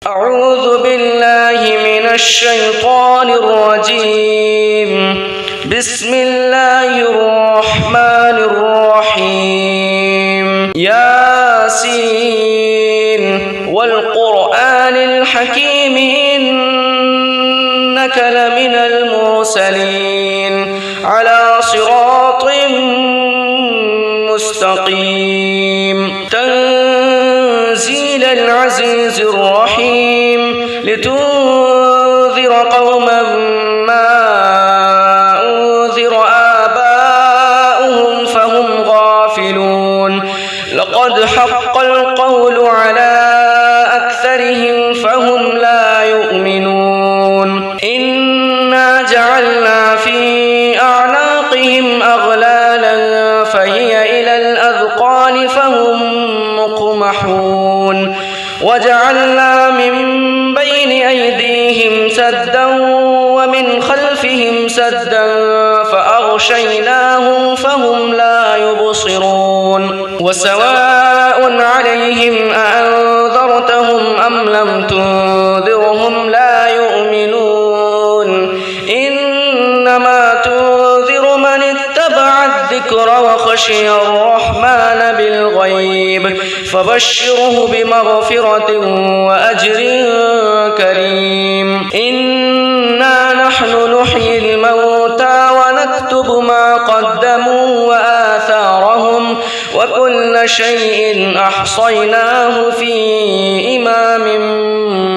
أعوذ بالله من الشيطان الرجيم. بسم الله الرحمن الرحيم. ياسين والقرآن الحكيم إنك لمن المرسلين على صراط مستقيم. تنزيل العزيز الرحيم لتنذر قوما ما أنذر آباؤهم فهم غافلون. لقد حق القول على أكثرهم فهم لا يؤمنون. إنا جعلنا في أعناقهم أغلالا فهي إلى الأذقان فهم مقمحون. وجعلنا من بين أيديهم سدا ومن خلفهم سدا فأغشيناهم فهم لا يبصرون. وسواء عليهم أأنذرتهم أم لم تنذرهم لا يؤمنون. إنما تنذر من اتبع الذكر وخشي الرحمن بالغيب فبشره بمغفرة وأجر كريم. إنا نحن نحيي الموتى ونكتب ما قدموا وآثارهم وكل شيء أحصيناه في إمام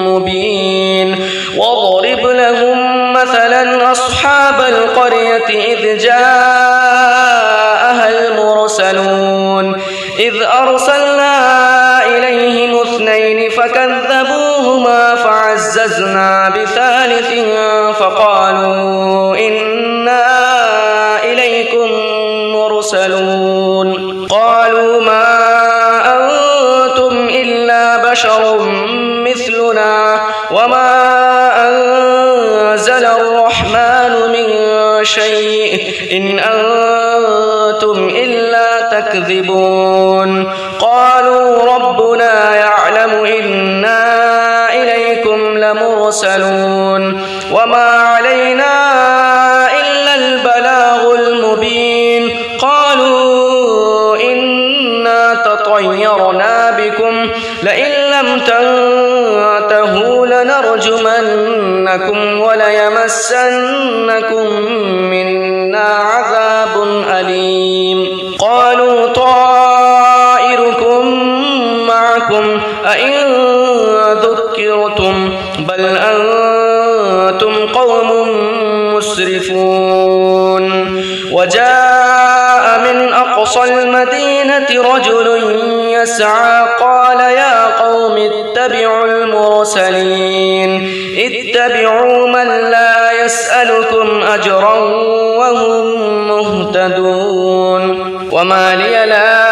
مبين. واضرب لهم مثلا أصحاب القرية إذ جاءها المرسلون إذ أرسلنا إليهم اثنين فكذبوهما فعززنا بثالث فقالوا إنا إليكم مرسلون. قالوا ما أنتم إلا بشر مثلنا وما أنزل الرحمن من شيء إن أنتم إلا تكذبون. قالوا ربنا يعلم إنا إليكم لمرسلون وما علينا إلا البلاغ المبين. قالوا إنا تطيرنا بكم لئن لم تنتهوا لنرجمنكم وليمسنكم منا عذاب أليم. قالوا طائركم معكم أئن ذكرتم بل أنتم قوم مسرفون. وجاء من أقصى المدينة رجل يسعى قال يا قوم اتبعوا المرسلين اتبعوا من لا يسألكم أجرا وهم مهتدون. وما لي لا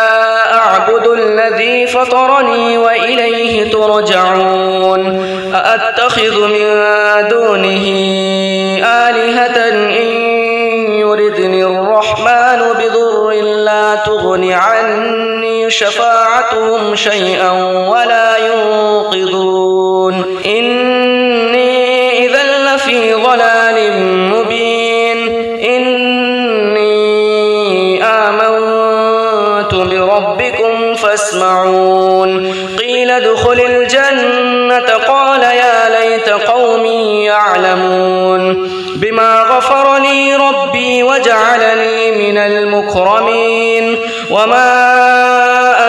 أعبد الذي فطرني وإليه ترجعون. أأتخذ من دونه آلهة إن يردني الرحمن بضر لا تغن عني شفاعتهم شيئا ولا ينقذون. إني إذا لفي ضلال مبين. إني آمنت بربكم فاسمعون. قيل ادخل الجنة قال يا ليت قومي يعلمون بما غفر لي ربي وجعلني من المكرمين. وما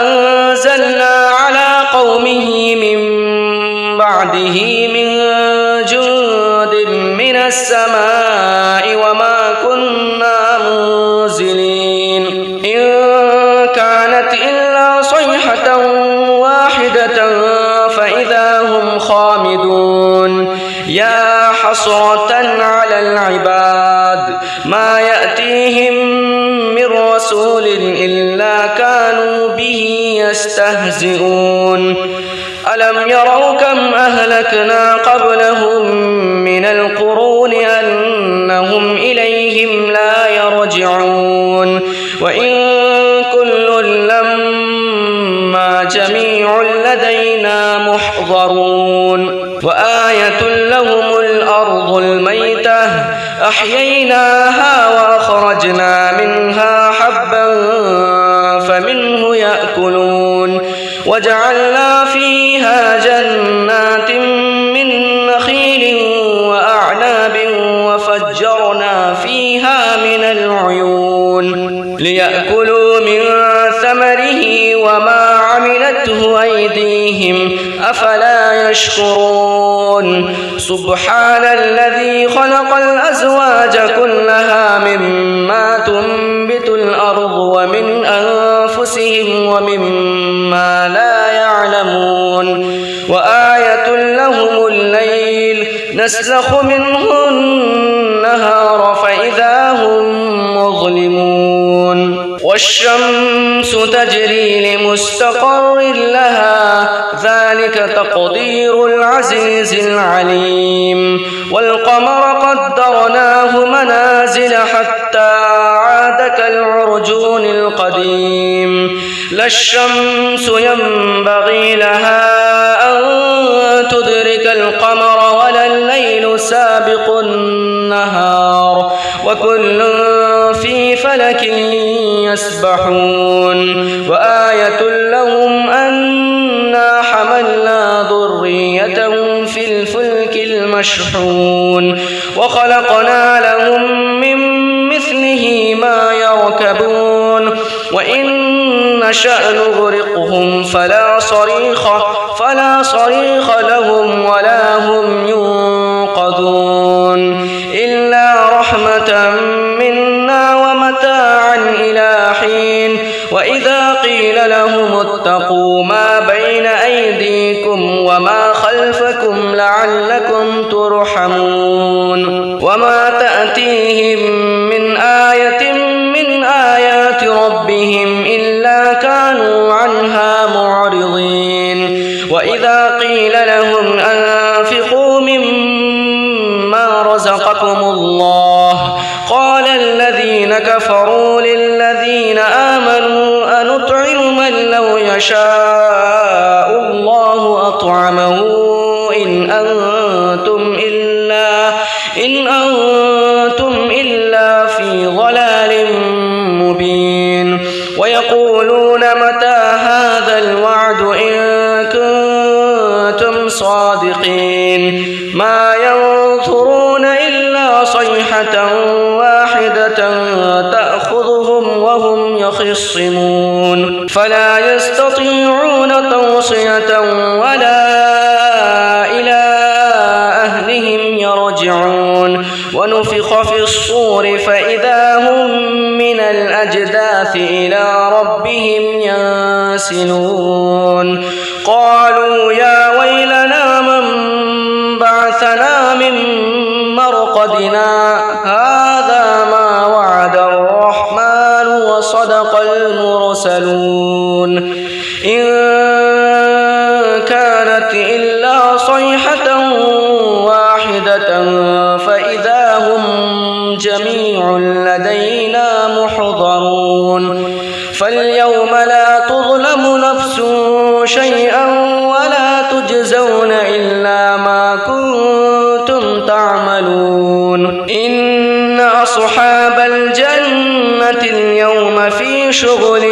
أنزلنا على قومه من بعده من جند من السماء وما كنا منزلين. إن كانت إلا صيحة واحدة فإذا هم خامدون. يا حسرة على العباد ما يأتيهم من رسول إلا كانوا به يستهزئون. ألم يروا كم أهلكنا قبلهم من القرون أنهم إليهم لا يرجعون. وإن كل لما جميع لدينا محضرون. وآية لهم الأرض الميتة أحييناها وأخرجنا منها حبا فمنه يأكلون وجعلنا فيها جنات من نخيل وأعناب وفجرنا فيها من العيون ليأكلوا من ثمره وما عملته أيديهم أفلا يشكرون سبحان الذي خلق الأزواج كلها مما تنبت الأرض ومن أنفسهم ومما لا يعلمون وآية لهم الليل نسلخ منه النهار فإذا هم مظلمون والشمس تجري لمستقر لها ذلك تقدير العزيز العليم والقمر قدرناه منازل حتى عاد كالعرجون القديم لا الشمس ينبغي لها أن تدرك القمر ولا الليل سابق النهار وكل في فلك يسبحون وآية لهم أنا حملنا ذريتهم في الفلك المشحون وخلقنا لهم من مثله ما يركبون وإن نشأ نغرقهم فلا صريخ لهم ولا هم ينقذون إلا رحمة منا ومتاعا إلى حين وإذا قيل لهم اتقوا ما بين أيديكم وما خلفكم لعلكم ترحمون وما تأتيهم من آية من آيات ربهم إلا كانوا عنها معرضين وإذا قيل لهم أنفقوا مما رزقكم الله قال الذين كفروا للذين آمنوا أنطعم من لو يشاء الله أطعمه إن أنتم إلا في ضلال مبين ويقولون متى هذا الوعد إن كنتم صادقين ما ينظرون إلا صيحة واحدة تأخذهم وهم يخصمون فلا يستطيعون توصية ولا إلى أهلهم يرجعون ونفخ في الصور فإذا هم من الأجداث إلى ربهم ينسلون قالوا يا ويلنا من بعثنا من مرقدنا هذا ما وعد الرحمن وصدق المرسلون إن كانت إلا صيحة واحدة فإذا هم جميع لدينا محضرون فاليوم لا تظلم نفس شيئا ولا تجزون إلا ما كنتم تعملون إن أصحاب الجنة اليوم في شغل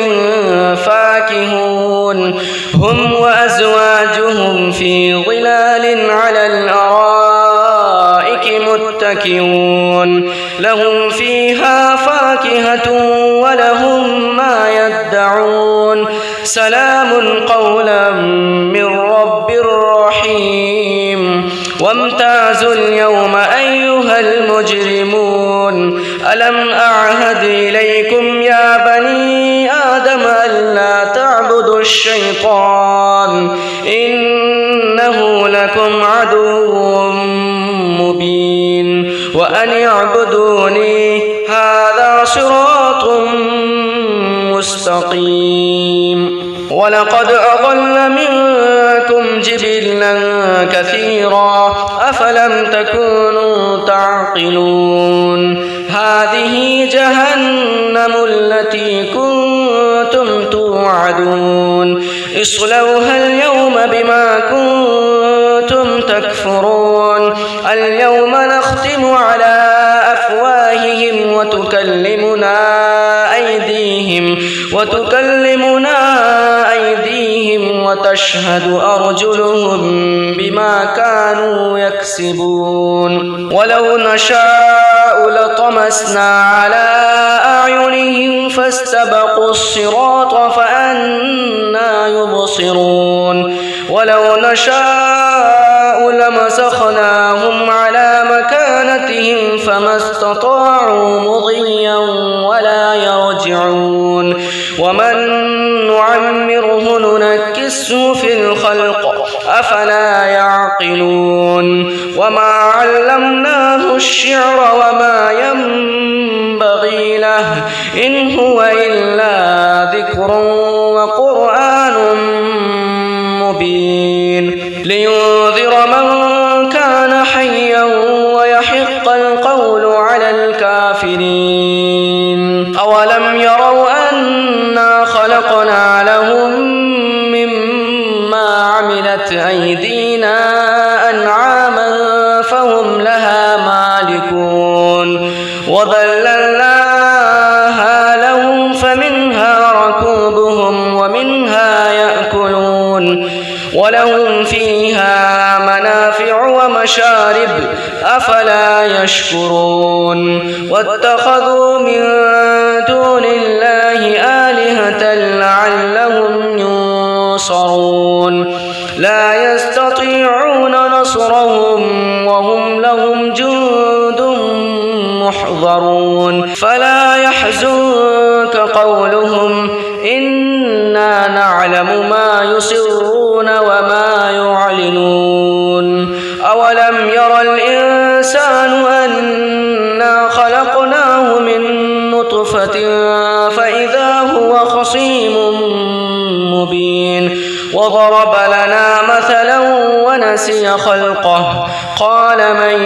فاكهون هم وأزواجهم في ظلال على الأرائك متكئون لهم فيها فاكهة ولهم ما يدعون سلام قولا من رب رحيم وامتازوا اليوم أيها المجرمون ألم أعهد إليكم يا بني آدم ألا تعبدوا الشيطان إنه لكم عدو مبين وأن اعبدوني هذا صراط مستقيم ولقد أضل منكم جبلا كثيرا أفلم تكونوا تعقلون هذه جهنم التي كنتم توعدون اصلوها اليوم بما كنتم تكفرون اليوم نختم على أفواههم وتكلمنا أيديهم وتشهد أرجلهم بما كانوا يكسبون ولو نشاء لطمسنا على أعينهم فاستبقوا الصراط فأنى يبصرون ولو نشاء لمسخناهم على مكانتهم فما استطاعوا مضيا ولا يرجعون ومن نعمره ننكسه في الخلق أفلا يعقلون وما علمناه الشعر وما ينبغي له إن هو إلا ذكر وقرآن مبين لينذر من كان حيا ويحق القول على الكافرين أولم يروا أنا خلقنا لهم مما عملت أيدينا أنعاما فهم لها مالكون وذللناها لهم فمنها ركوبهم ومنها يأكلون ولهم فيها منافع ومشارب أفلا يشكرون واتخذوا من دون الله آلهة لعلهم ينصرون لا يستطيعون نصرهم وهم لهم جند محضرون فلا يحزنك قولهم إنا نعلم ما يسرون وما يعلنون أولم ير الإنسان أنا خلقناه من نطفة فإذا هو خصيم مبين وضرب لنا مثلا ونسي خلقه قال من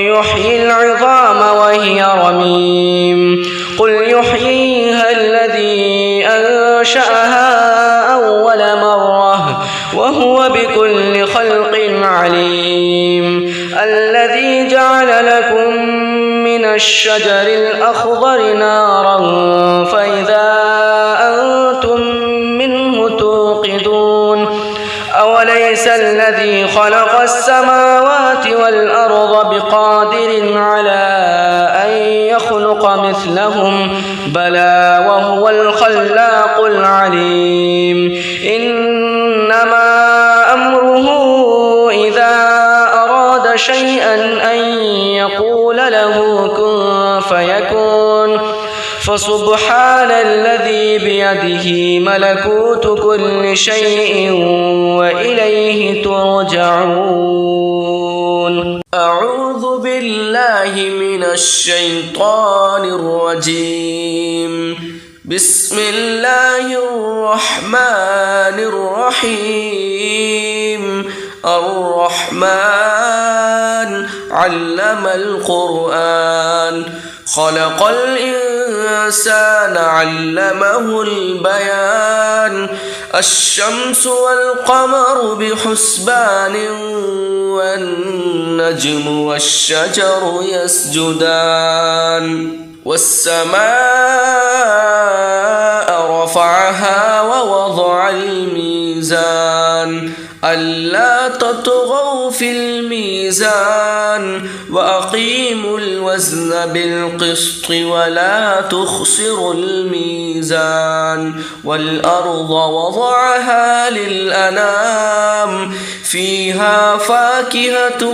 يحيي العظام وهي رميم قل يحييها الذي أنشأها أول مرة وهو بكل خلق عليم الذي جعل لكم من الشجر الأخضر نارا فإذا أنتم منه توقدون أوليس الذي خلق السماوات والأرض بقادر على أن يخلق مثلهم بلى وهو الخلاق العليم إنما أمره إذا أراد شيئا أن يقول له كن فيكون فسبحان الذي بيده ملكوت كل شيء وإليه ترجعون أعوذ بالله من الشيطان الرجيم بسم الله الرحمن الرحيم الرحمن علم القرآن خلق الإنسان علمه البيان الشمس والقمر بحسبان والنجم والشجر يسجدان والسماء رفعها ووضع الميزان ألا تطغوا في الميزان وأقيموا الوزن بالقسط ولا تخسروا الميزان والأرض وضعها للأنام فيها فاكهة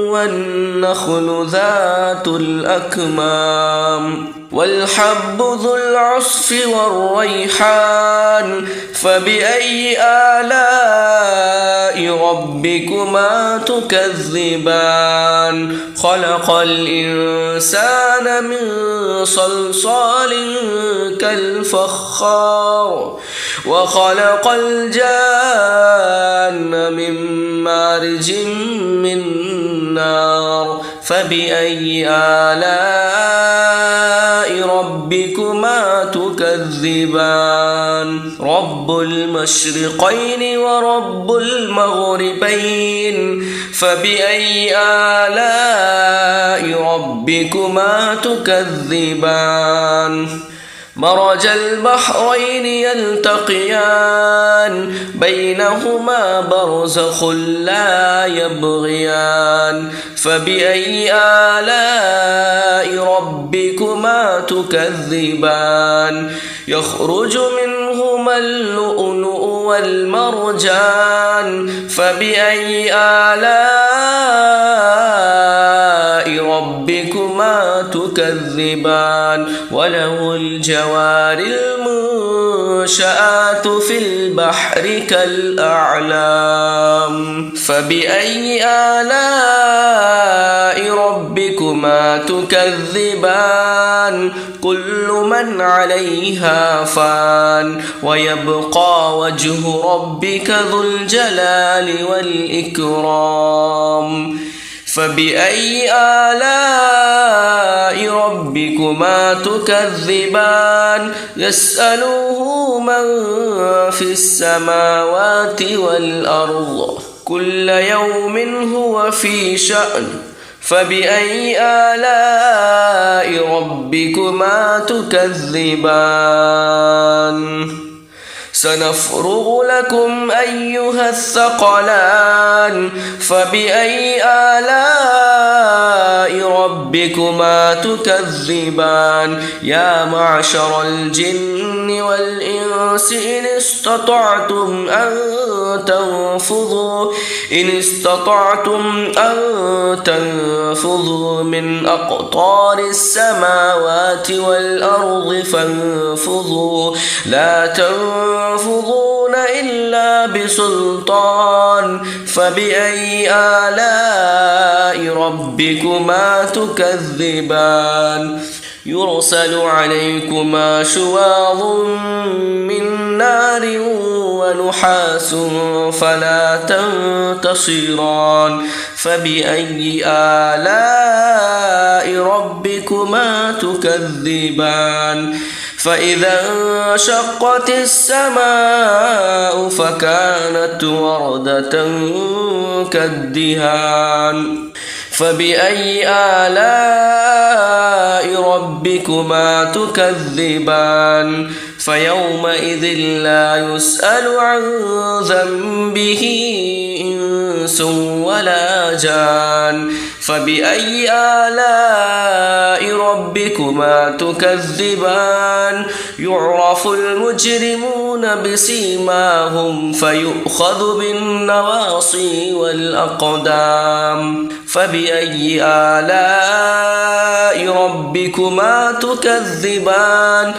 والنخل ذات الأكمام والحب ذو العصف والريحان فبأي آلاء ربكما تكذبان خلق الإنسان من صلصال كالفخار وخلق الجان من مارج من نار فبأي آلاء ربكما تكذبان رب المشرقين ورب المغربين فبأي آلاء ربكما تكذبان مرج البحرين يلتقيان بينهما برزخ لا يبغيان فبأي آلاء ربكما تكذبان يخرج منهما اللؤلؤ والمرجان فبأي آلاء ربكما تكذبان وله الجوار المنشآت في البحر كالأعلام فبأي آلاء ربكما تكذبان كل من عليها فان ويبقى وجه ربك ذو الجلال والإكرام فبأي آلاء ربكما تكذبان يسأله من في السماوات والأرض كل يوم هو في شأن فبأي آلاء ربكما تكذبان سنفرغ لكم أيها الثقلان فبأي آلاء ربكما تكذبان يا معشر الجن والإنس إن استطعتم أن تنفذوا من أقطار السماوات والأرض فانفذوا لا تنفذون إلا بسلطان فبأي آلاء ربكما تكذبان يرسل عليكما شواظ من نار ونحاس فلا تنتصران فبأي آلاء ربكما تكذبان فإذا انشقت السماء فكانت وردة كالدهان فبأي آلاء ربكما تكذبان فيومئذ لا يسأل عن ذنبه إنس ولا جان فبأي آلاء ربكما تكذبان يعرف المجرمون بسيماهم فيؤخذ بالنواصي والأقدام فبأي آلاء ربكما تكذبان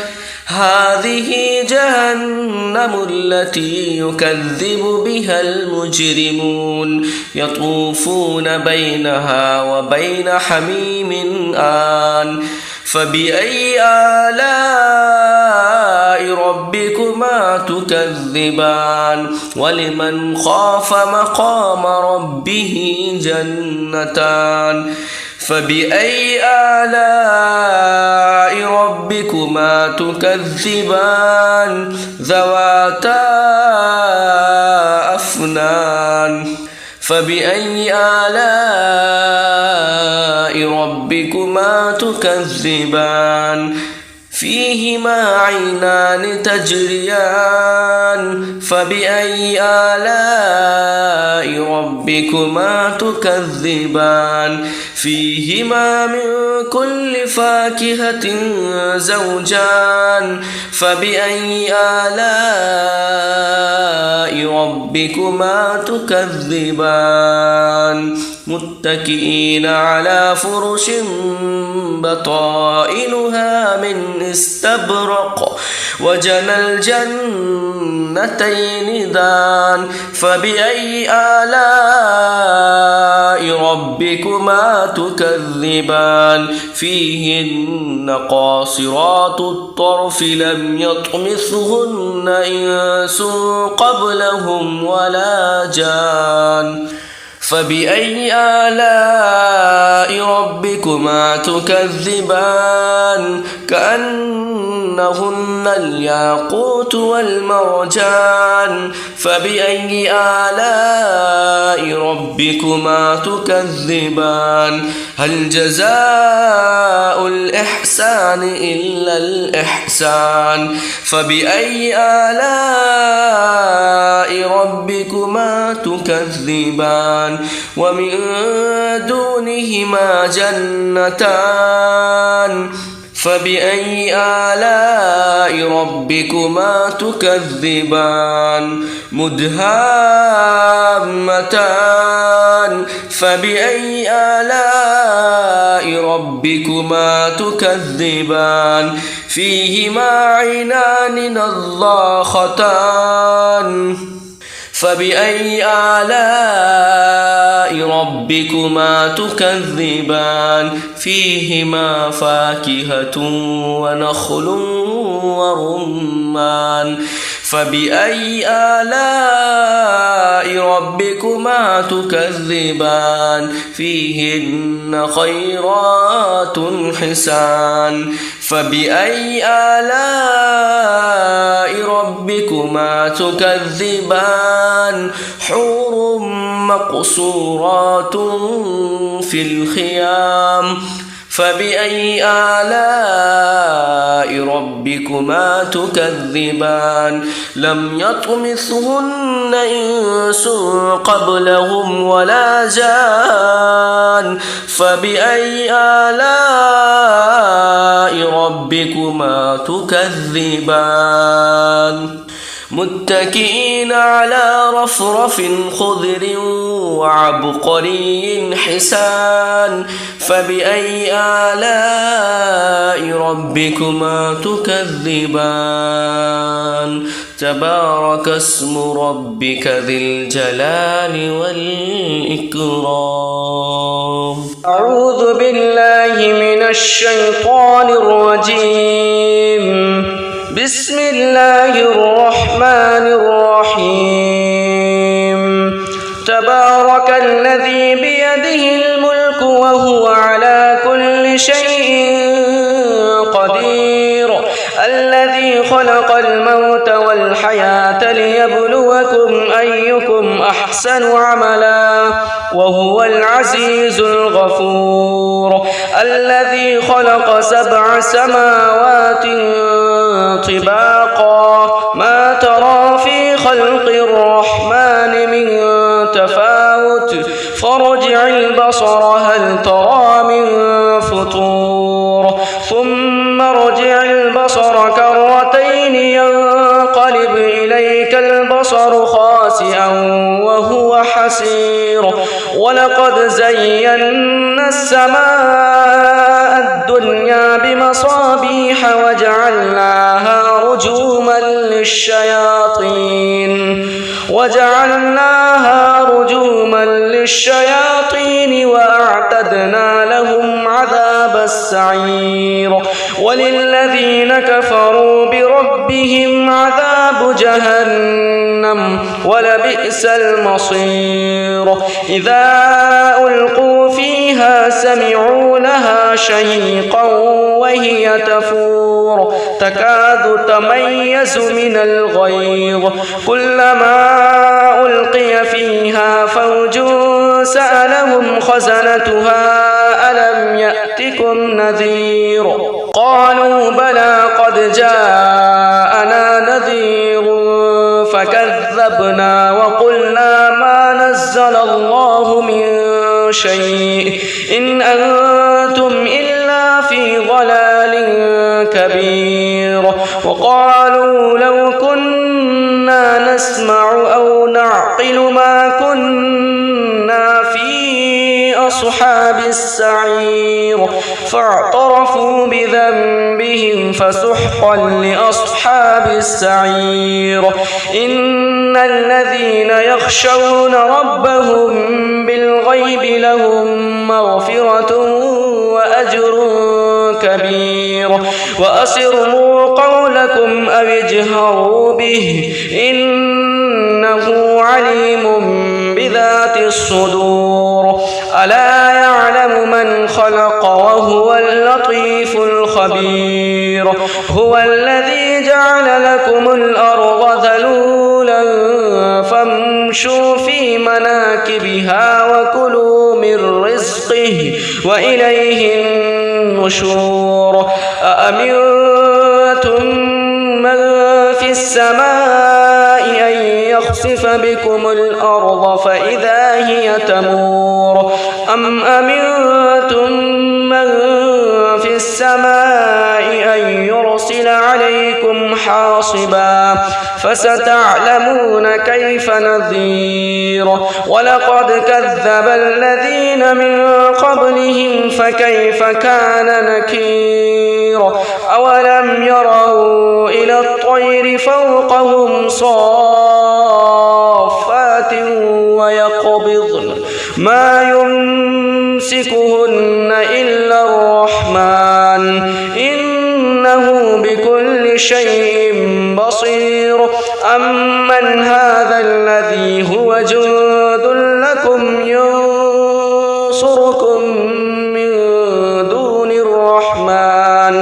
هذه جهنم التي يكذب بها المجرمون يطوفون بينها وبين حميم آن فبأي آلاء ربكما تكذبان ولمن خاف مقام ربه جنتان فبأي آلاء ربكما تكذبان ذواتا أفنان فبأي آلاء ربكما تكذبان فيهما عينان تجريان فبأي آلاء ربكما تكذبان فيهما من كل فاكهة زوجان فبأي آلاء ربكما تكذبان متكئين على فرش بطائنها من استبرق وجنى الجنتين دان فبأي آلاء ربكما تكذبان فيهن قاصرات الطرف لم يطمثهن إنس قبلهم ولا جان فبأي آلاء ربكما تكذبان كأنهن الياقوت والمرجان فبأي آلاء ربكما تكذبان هل جزاء الإحسان إلا الإحسان فبأي آلاء ربكما تكذبان ومن دونهما جنتان فبأي آلاء ربكما تكذبان مدهامتان فبأي آلاء ربكما تكذبان فيهما عينان نضاختان فبأي آلاء ربكما تكذبان فيهما فاكهة ونخل ورمان فبأي آلاء ربكما تكذبان فيهن خيرات حسان فبأي آلاء ربكما تكذبان حور مقصورات في الخيام فبأي آلاء ربكما تكذبان لم يطمثهن إنس قبلهم ولا جان فبأي آلاء ربكما تكذبان متكئين على رفرف خضر وعبقري حسان فبأي آلاء ربكما تكذبان تبارك اسم ربك ذي الجلال والإكرام أعوذ بالله من الشيطان الرجيم بسم الله الرحمن الرحيم تبارك الذي بيده الملك وهو على كل شيء قدير الذي خلق الموت والحياة ليبلوكم أيكم أحسن عملا وهو العزيز الغفور الذي خلق 7 سماوات طباقا ما ترى في خلق الرحمن من تفاوت فارجع البصر هل ترى من فطور ثم ارجع البصر كرتين ينقلب إليك البصر خاسئا وهو حسير ولقد زينا السماء الدنيا بمصابيح وجعلناها رجوما للشياطين وأعتدنا لهم عذاب السعير وللذين كفروا بربهم عذاب جهنم ولبئس المصير إذا ألقوا فيها سمعوا لها شهيقا وهي تفور تكاد تميز من الغيظ كلما ألقي فيها فوج سألهم خزنتها ألم يأتكم نذير قالوا بلى قد جاءنا نذير فكذبنا وقلنا ما نزل الله من شيء إن أنتم إلا في ضلال كبير وقالوا لو كنا نسمع أو نعقل ما كنا في أصحاب السعير فاعترفوا بذنبهم فسحقا لأصحاب السعير إن الذين يخشون ربهم بالغيب لهم مغفرة وأجر كبير وأسروا قولكم أو اجهروا به إنه عليم بذات الصدور ألا يعلم من خلق وهو اللطيف الخبير هو الذي جعل لكم الأرض ذلولا فامشوا في مناكبها وكلوا من رزقه وإليه النشور أأمنتم من في السماء أن يخسف بكم الأرض فإذا هي تمور أم أمنتم من في السماء أن يرسل عليكم حاصبا فستعلمون كيف نذير ولقد كذب الذين من قبلهم فكيف كان نكير أولم يروا إلى الطير فوقهم صافات ويقبضن ما يمسكهن إلا الرحمن إنه بكل شيء بصير أمن هذا الذي هو جند لكم ينصركم من دون الرحمن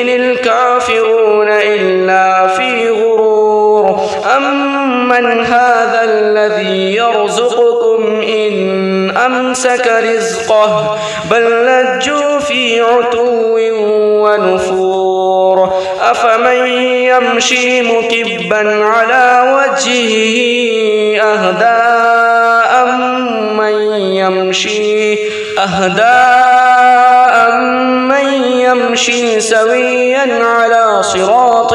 إن الكافرون إلا في غرور أمن هذا الذي يرزقكم إن أمسك رزقه بل لجوا في عتو ونفور أفمن يمشي مكبا على وجهه أهدى أمن يمشي سويا على صراط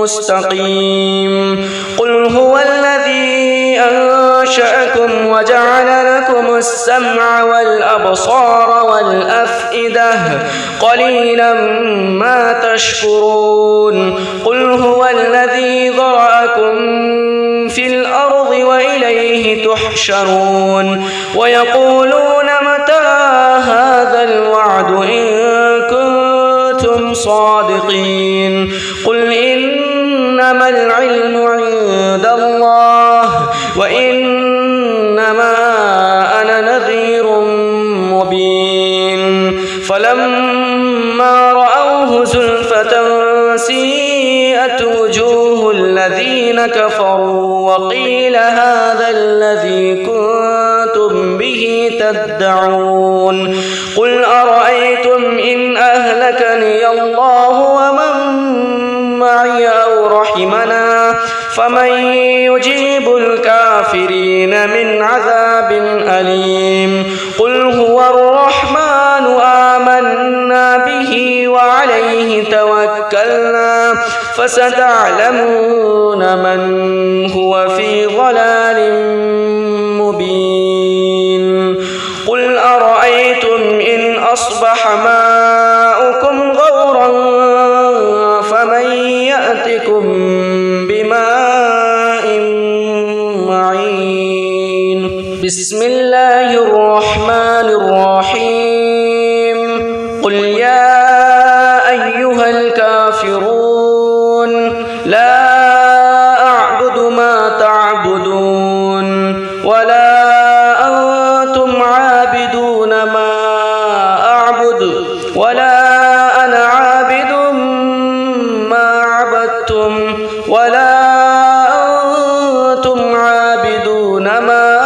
مستقيم قل هو الذي أنشأكم وجعل لكم السمع والأبصار والأفئدة قليلا ما تشكرون قل هو الذي ذرأكم في الأرض وإليه تحشرون ويقولون متى هذا الوعد إن كنتم صادقين قل إنما العلم عند الله وإنما أنا نذير مبين فلما رأوه زلفة سيئت وجوه الذين كفروا وقيل هذا الذي كنتم به تدعون قل أرأيتم إن أهلكني الله ومن معي أو رحمنا فمن يجيب الكافرين من عذاب أليم قل هو الرحمن آمنا به وعليه توكلنا فستعلمون من هو في ضلال مبين قل أرأيتم إن أصبح ماؤكم غورا فمن يأتكم بماء معين بسم الله الرحمن الرحيم قل يا أيها الكافرون لا أعبد ما تعبدون ولا أنتم عابدون ما أعبد ولا أنا عابد ما عبدتم ولا أنتم عابدون ما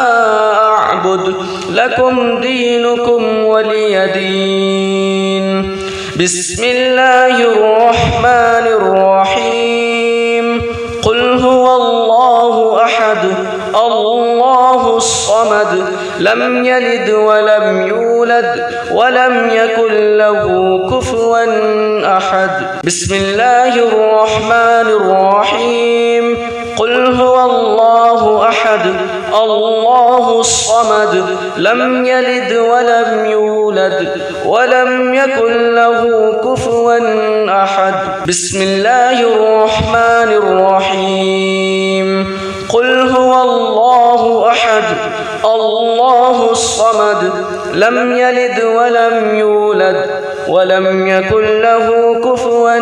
أعبد لكم دينكم ولي دين بسم الله الرحمن الرحيم قل هو الله أحد الله الصمد لم يلد ولم يولد ولم يكن له كفوا أحد بسم الله الرحمن الرحيم قل هو الله أحد الله الصمد لم يلد ولم يولد ولم يكن له كفوا أحد بسم الله الرحمن الرحيم قل هو الله أحد الله الصمد لم يلد ولم يولد ولم يكن له كفوا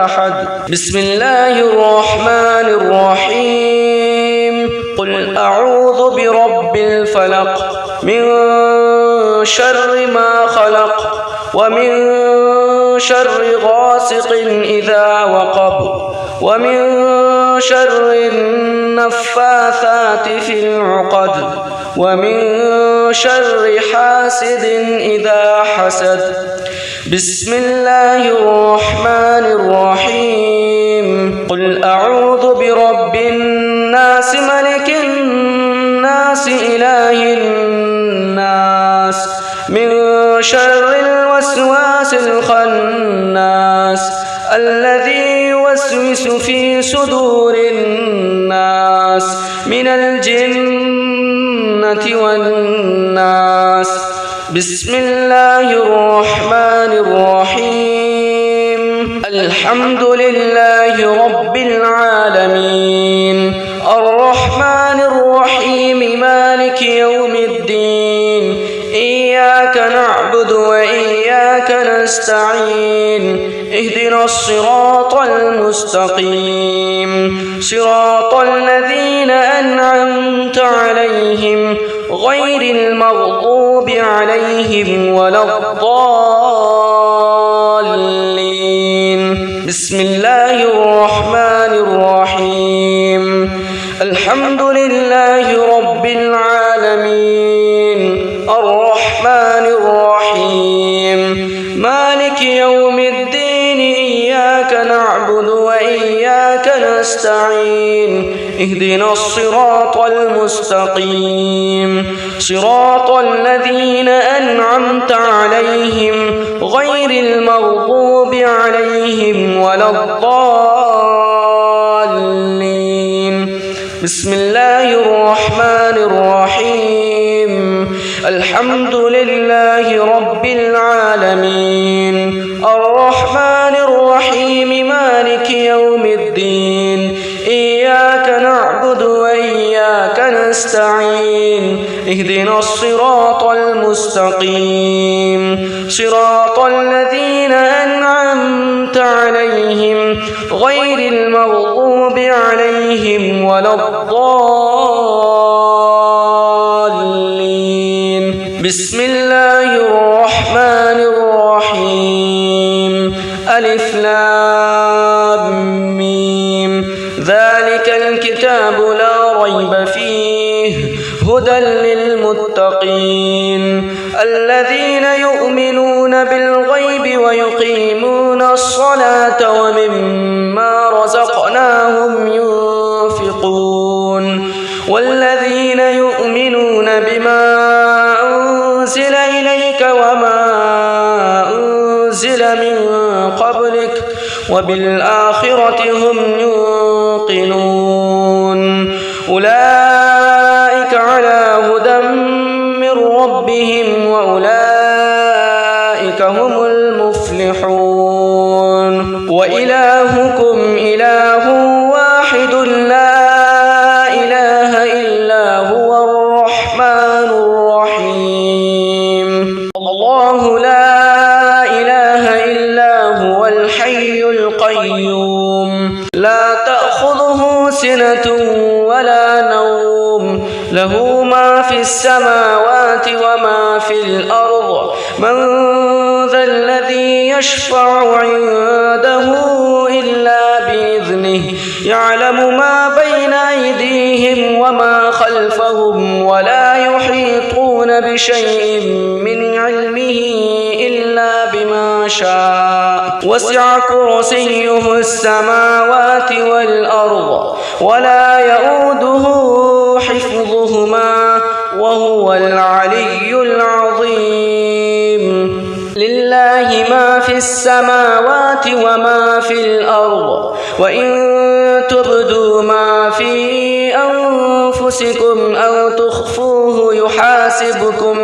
أحد بسم الله الرحمن الرحيم قل أعوذ برب الفلق من شر ما خلق ومن شر غاسق إذا وقب ومن شر النفاثات في العقد ومن شر حاسد إذا حسد. بسم الله الرحمن الرحيم. قل أعوذ برب الناس ملك الناس إله الناس من شر الوسواس الخناس الذي يوسوس في صدور الناس من الجنة والناس. بسم الله الرحمن الرحيم. الحمد لله رب العالمين الرحمن الرحيم مالك يوم الدين إياك نعبد وإياك نستعين اهدنا الصراط المستقيم صراط الذين أنعمت عليهم غير المغضوب عليهم ولا الضالين. بسم الله الرحمن الرحيم. الحمد لله رب العالمين الرحمن الرحيم مالك يوم الدين إياك نعبد وإياك نستعين اهدنا الصراط المستقيم صراط الذين أنعمت عليهم غير المغضوب عليهم ولا الضالين. بسم الله الرحمن الرحيم. الحمد لله رب العالمين الرحمن الرحيم مالك يوم الدين إياك نعبد وإياك نستعين اهدنا الصراط المستقيم صراط الذين أنعمت عليهم غير المغضوب عليهم ولا الضالين. بسم الله الرحمن الرحيم. ألف لام ميم. ذلك الكتاب لا ريب فيه هدى للمتقين الذين يؤمنون بالغيب ويقيمون الصلاة ومما رزقناهم ينفقون والذين يؤمنون بما أنزل إليك وما أنزل من قبلك وبالآخرة هم يوقنون أولئك على هدى من ربهم وأولئك هم المفلحون. وإلهكم إله واحد لا إله إلا هو الرحمن الرحيم. الله لا إله إلا هو الحي القيوم لا تأخذه سنة ولا نوم له ما في السماوات وما في الأرض. من ذا الذي يشفع عنده إلا بإذنه يعلم ما بين أيديهم وما خلفهم ولا يحيطون بشيء من علمه إلا بما شاء وسع كرسيه السماوات والأرض ولا يؤوده حفظهما وهو العلي العظيم. لله ما في السماوات وما في الأرض وإن تبدوا ما في أنفسكم أو تخفوه يحاسبكم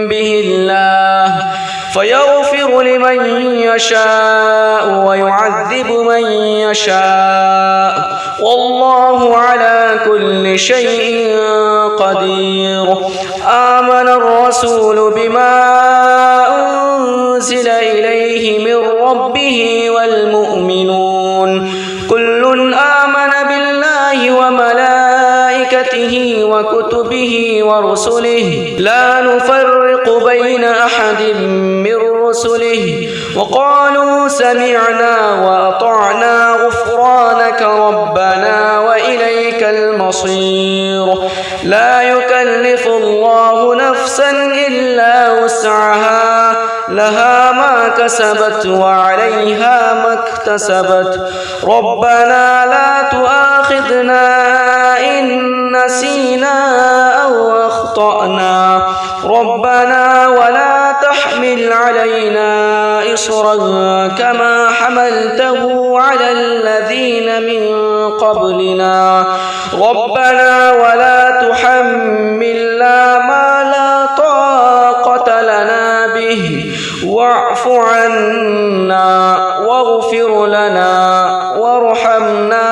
به الله فيغفر لمن يشاء ويعذب من يشاء والله على كل شيء قدير. آمن الرسول بما أنزل إليه من ربه والمؤمنون كل آمن بالله وملائكته وكتبه ورسله لا نفرق بين أحد من رسله وقالوا سمعنا وأطعنا غفرانك ربنا وإليك المصير لا يكلف الله نفسا إلا وسعها لها ما كسبت وعليها ما اكتسبت ربنا لا تؤاخذنا إن نسينا أو أخطأنا ربنا ولا تحمل علينا إصرا كما حملته على الذين من قبلنا ربنا ولا تحملنا ما لا طاقة لنا به واعف عنا واغفر لنا وارحمنا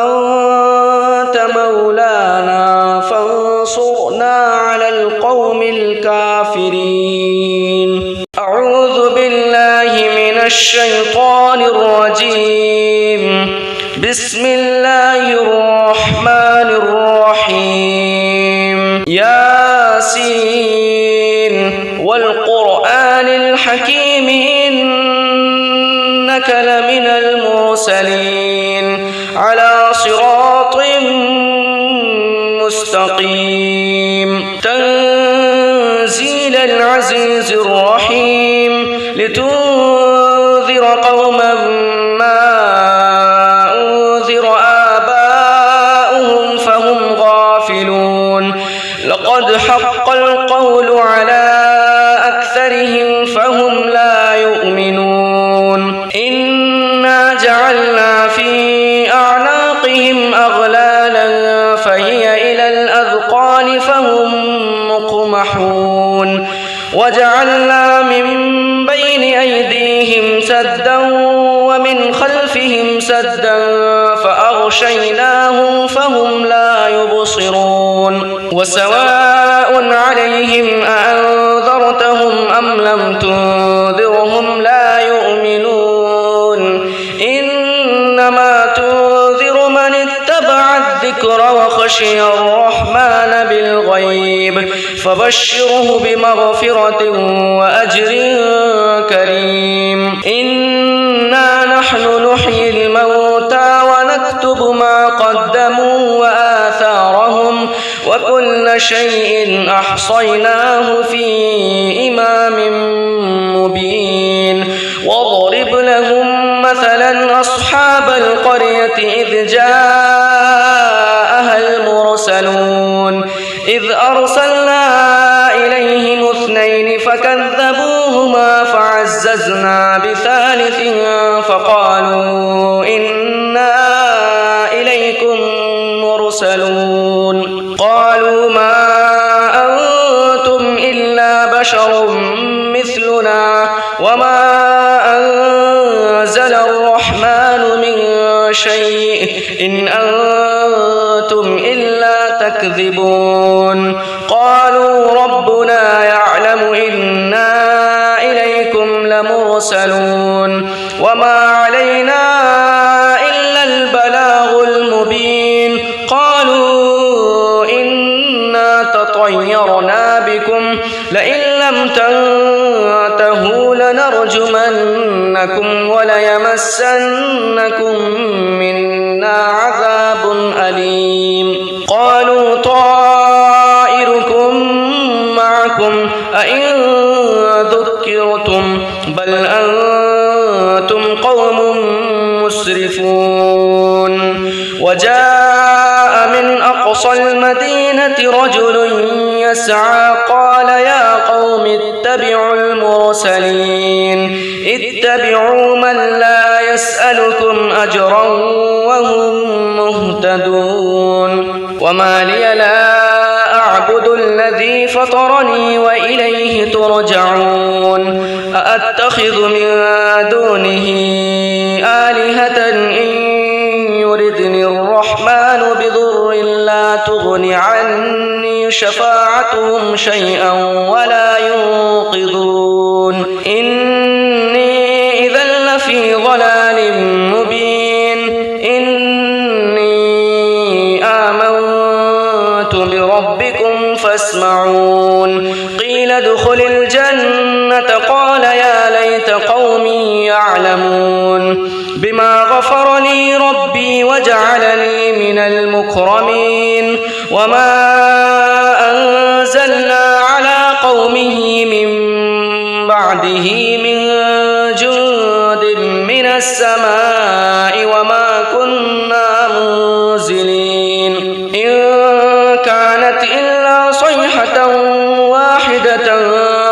أنت مولانا فانصرنا على القوم الكافرين. أعوذ بالله من الشيطان الرجيم. بسم الله الرحمن الرحيم. ياسين والقرآن الحكيم إنك لمن المرسلين على صراط مستقيم تنزيل العزيز الرحيم لتنذر قوما ما أنذر آباؤهم فهم غافلون لقد حق القول على أكثرهم فهم لا يؤمنون إنا جعلنا في أعناقهم أغلالا فهي إلى الأذقان فهم مقمحون وجعلنا من بين أيديهم سدا ومن خلفهم سدا فأغشيناهم فهم لا يبصرون وسواء عليهم أأنذرتهم أم لم تنذرهم لا يؤمنون إنما تنذر من اتبع الذكر وخشي الرحمن بالغيب فبشره بمغفرة وأجر كريم. إنا نحن نحيي الموتى ونكتب ما قدموا وآثارهم وكل شيء أحصيناه في إمام مبين. واضرب لهم مثلا أصحاب القرية إذ جاءها المرسلون إذ أرسلنا إليهم اثنين فكذبوهما فعززنا بثالث فقالوا إنا إليكم مرسلون قالوا ما أنتم إلا بشر مثلنا وما أنزل الرحمن من شيء إن أنتم إلا تكذبون قالوا ربنا يعلم إنا إليكم لمرسلون وما علينا إلا البلاغ المبين. قالوا إنا تطيرنا بكم لئن لم تنتهوا لنرجمنكم وليمسنكم منا عذاب أليم. قالوا طائركم معكم أئن ذكرتم بل أنتم قوم مسرفون. وجاء من أقصى المدينة رجل يسعى قال يا قوم اتبعوا المرسلين اتبعوا من لا يسألكم أجرا وهم مهتدون. وما لي لا أعبد الذي فطرني وإليه ترجعون أأتخذ من دونه آلهة إن يردني الرحمن بضر لا تغن عني شفاعتهم شيئا ولا ينقذون إني إذا لفي ضلال مبين. إني آمنت بربكم فاسمعون. قيل ادخل الجنة الجنة قال يا ليت قومي يعلمون بما غفر لي ربي وجعلني من المكرمين وما أنزلنا على قومه من بعده من جند من السماء وما كنا منزلين إن كانت إلا صيحة واحدة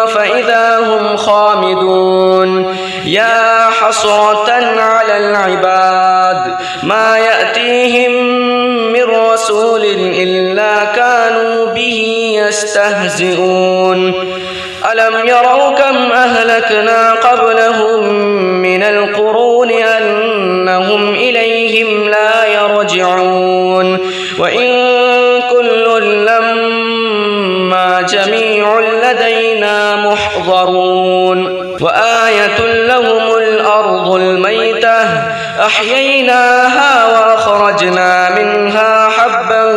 فإذا هم خامدون يا حسرة على العباد ما يأتيهم من رسول إلا كانوا به يستهزئون ألم يروا كم أهلكنا قبلهم من القرون أنهم إليهم لا يرجعون وإن كل لما جميع لدينا محضرون وآية لهم الأرض الميتة أحييناها وأخرجنا منها حبا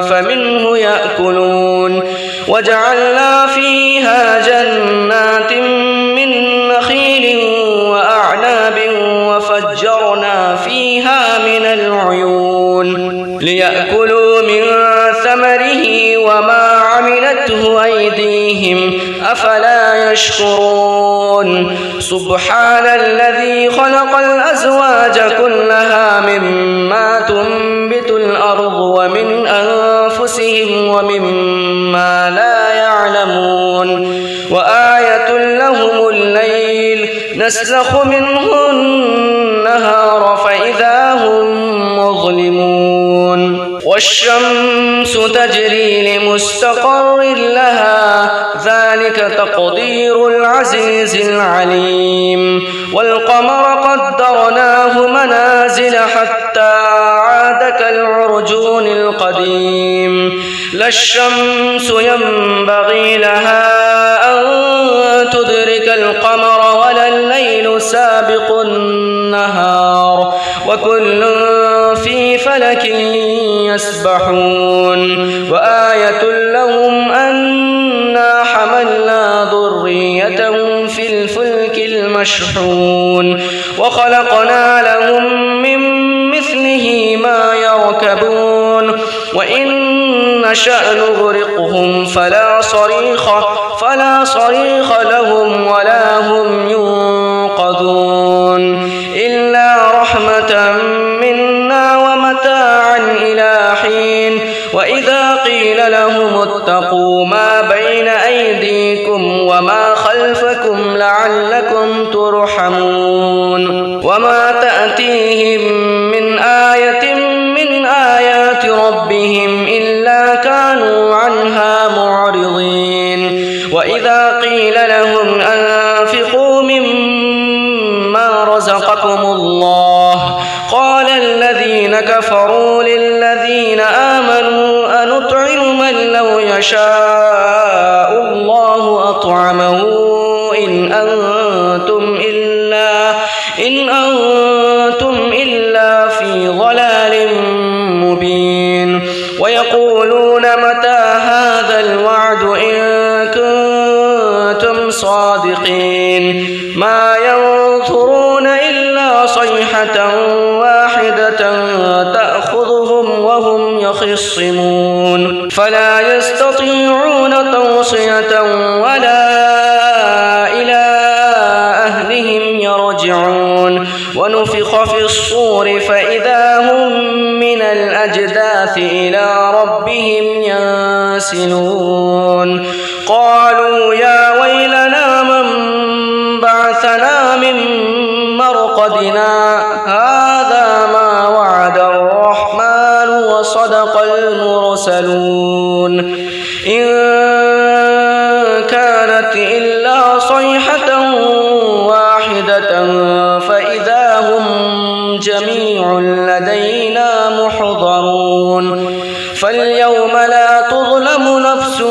فمنه يأكلون وجعلنا فيها جنات من نخيل وأعناب وفجرنا فيها من العيون ليأكلوا من ثمره وما عملته أيديهم أفلا يشكرون سبحان الذي خلق الأزواج كلها مما تنبت الأرض ومن أنفسهم ومما لا يعلمون وآية لهم الليل نسلخ منه النهار فإذا هم مظلمون والشمس تجري لمستقر لها ذلك تقدير العزيز العليم والقمر قدرناه منازل حتى عاد كالعرجون القديم لا الشمس ينبغي لها أن تدرك القمر ولا الليل سابق النهار وكل في فلك يسبحون وآية لهم أنا حملنا ذريتهم في الفلك المشحون وخلقنا لهم من مثله ما يركبون وإن نشأ نغرقهم فلا صريخ لهم ولا هم ينقذون إلا رحمة منا ومتاعا إلى حين وإذا قيل لهم اتقوا ما بين أيديكم وما خلفكم لعلكم ترحمون وما تأتيهم من آية من آيات ربهم إلا كانوا عنها معرضين وإذا قيل لهم أنفقوا مما رزقكم الله قال الذين كفروا للذين آمنوا أنطعم من لو يشاء الله أطعمه إن أنتم إلا في ضلال مبين ويقولون متى هذا الوعد إن كنتم صادقين ما ينظرون إلا صيحة واحدة تأخذهم وهم يخصمون فلا يستطيعون توصية ولا إلى أهلهم يرجعون ونفخ في الصور فإذا هم من الأجداث إلى ربهم ينسلون قالوا يا ويلنا من بعثنا من مرقدنا هذا ما وعد الرحمن وصدق المرسلون إن كانت إلا صيحة واحدة فإذا هم جميع لدينا محضرون فاليوم لا تظلم نفس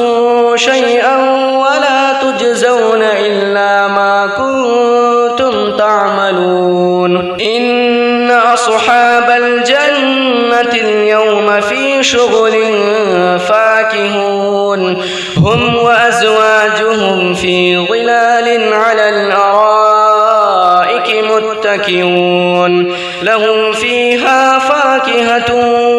شيئا ولا تجزون إلا ما كنتم تعملون إن أصحاب الجنة اليوم في شغل فاكهون هم وأزواجهم وهم في ظلال على الأرائك متكئون لهم فيها فاكهة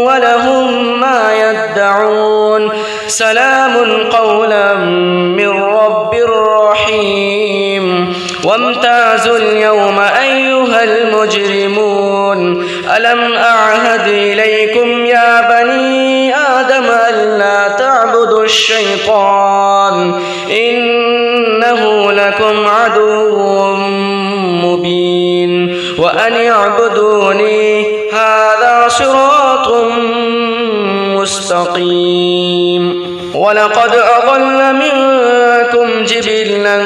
ولهم ما يدعون سلام قولا من رب رحيم وامتازوا اليوم أيها المجرمون ألم أعهد إليكم يا بني آدم ألا تعبدوا الشيطان إنه لكم عدو مبين وأن اعبدوني هذا صراط مستقيم ولقد أضل منكم جبلا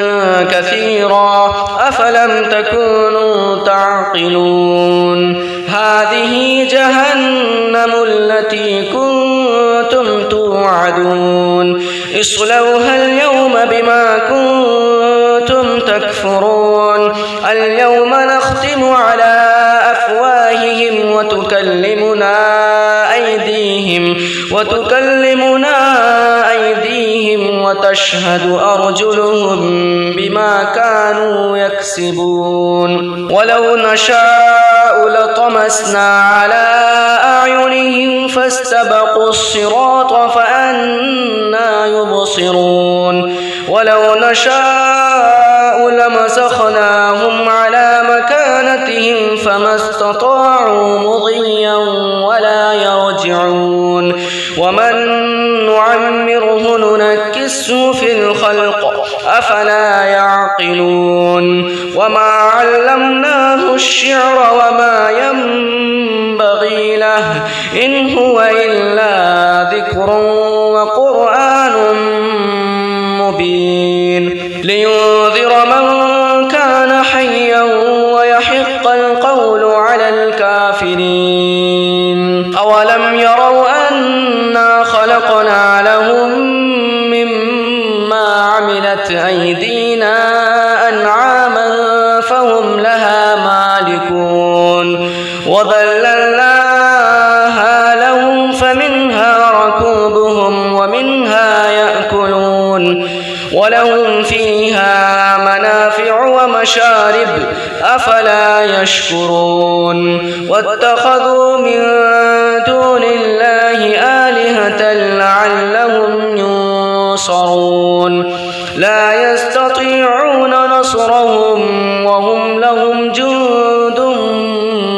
كثيرا أفلم تكونوا تعقلون هذه جهنم التي كنتم توعدون اصلوها اليوم بما كنتم تكفرون اليوم نختم على أفواههم وتكلمنا أيديهم وتشهد أرجلهم بما كانوا يكسبون ولو نشاء لطمسنا على أعينهم فاستبقوا الصراط فأنى يبصرون ولو نشاء لمسخناهم على مكانتهم فما استطاعوا مضيا ولا يرجعون ومن نعمره ننكسه في الخلق أفلا يعقلون وما علمناه الشعر وما ينبغي له إن هو إلا ذكر وقرآن مبين لينذر من كان حيا ويحق القول على الكافرين أولم يروا أنا خلقنا لهم مما عملت أيدينا أنعاما فهم لها مالكون وذللناها لهم فمنها ركوبهم ومنها يأكلون ولهم فيها منافع ومشارب أفلا يشكرون واتخذوا من دون الله آلهة لعلهم ينصرون لا يستطيعون نصرهم وهم لهم جند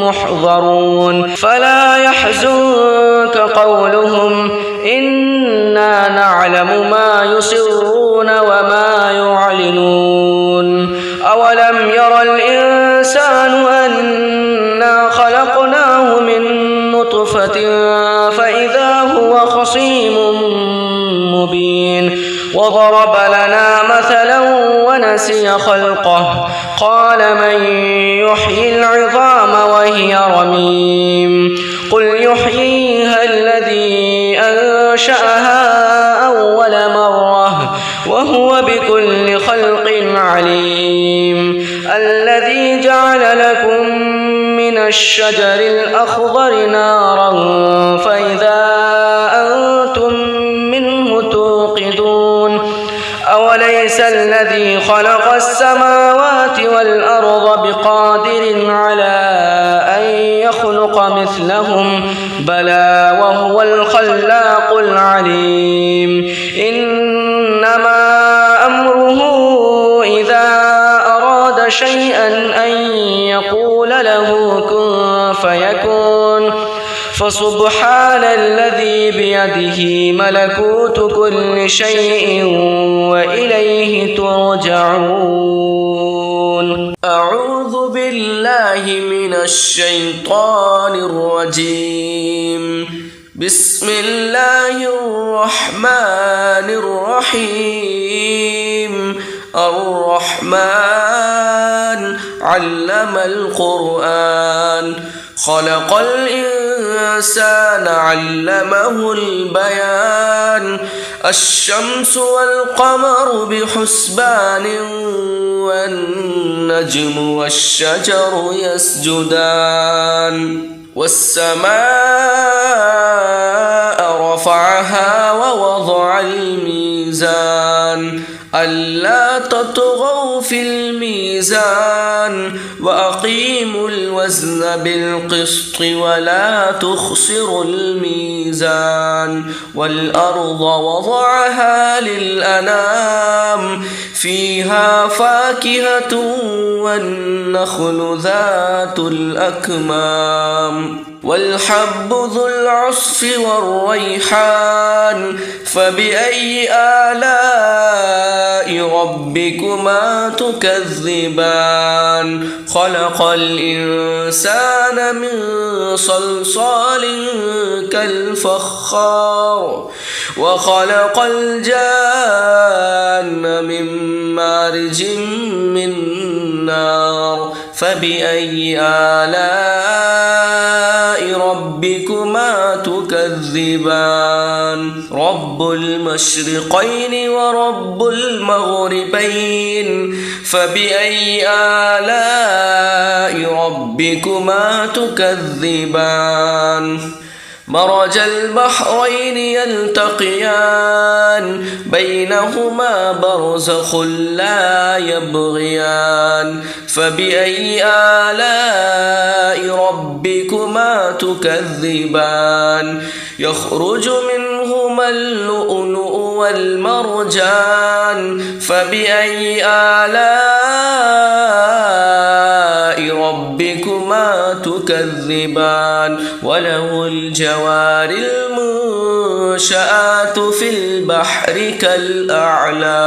محضرون فلا يحزنك قولهم إنا نعلم ما يسرون وما يعلنون أولم ير الإنسان أنا خلقناه من نطفة فإذا هو خصيم مبين وضرب لنا مثلا ونسي خلقه قال من يحيي العظام وهي رميم قل يحييها الذي أنشأها أول مرة وهو بكل خلق عليم الذي جعل لكم من الشجر الأخضر نارا فإذا أنتم منه توقدون أوليس الذي خلق السماوات والأرض بقادر على أن يخلق مثلهم بلى وهو الخلاق العليم إنما أمره إذا أراد شيئا أن يقول له كن فيكون فسبحان الذي بيده ملكوت كل شيء وإليه ترجعون أعوذ بالله من الشيطان الرجيم بسم الله الرحمن الرحيم الرحمن علم القرآن خلق الإنسان علمه البيان الشمس والقمر بحسبان والنجم والشجر يسجدان والسماء رفعها ووضع الميزان ألا تطغوا في الميزان وأقيموا الوزن بالقسط ولا تخسروا الميزان والأرض وضعها للأنام فيها فاكهة والنخل ذات الأكمام والحب ذو العصف والريحان فبأي آلاء ربكما تكذبان خلق الإنسان من صلصال كالفخار وخلق الجان من مارج من نار فبأي آلاء ربكما تكذبان رب المشرقين ورب المغربين فبأي آلاء ربكما تكذبان مرج البحرين يلتقيان بينهما برزخ لا يبغيان فبأي آلاء ربكما تكذبان يخرج منهما اللؤلؤ والمرجان فبأي آلاء ربكما تكذبان وله الجوار المنشآت في البحر كالأعلام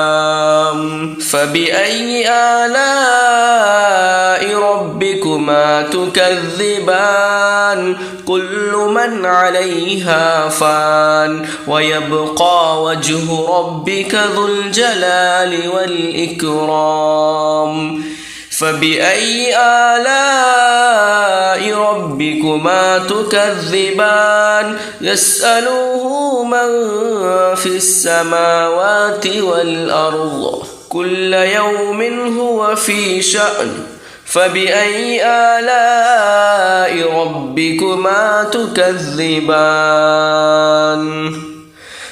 فبأي آلاء ربكما تكذبان كل من عليها فان ويبقى وجه ربك ذو الجلال والإكرام فبأي آلاء ربكما تكذبان يسأله من في السماوات والأرض كل يوم هو في شأن فبأي آلاء ربكما تكذبان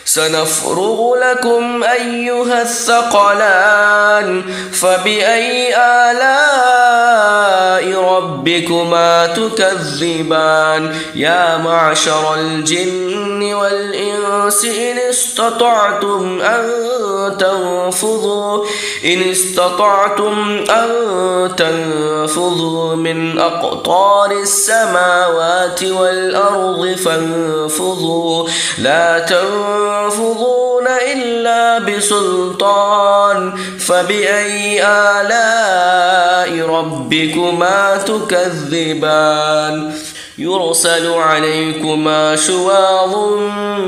سنفرغ لكم أيها الثقلان فبأي آلاء ربكما تكذبان يا معشر الجن والإنس إن استطعتم أن تنفذوا من أقطار السماوات والأرض فانفذوا لا تنفذون إلا بسلطان فبأي آلاء ربكما تكذبان يرسل عليكما شواظ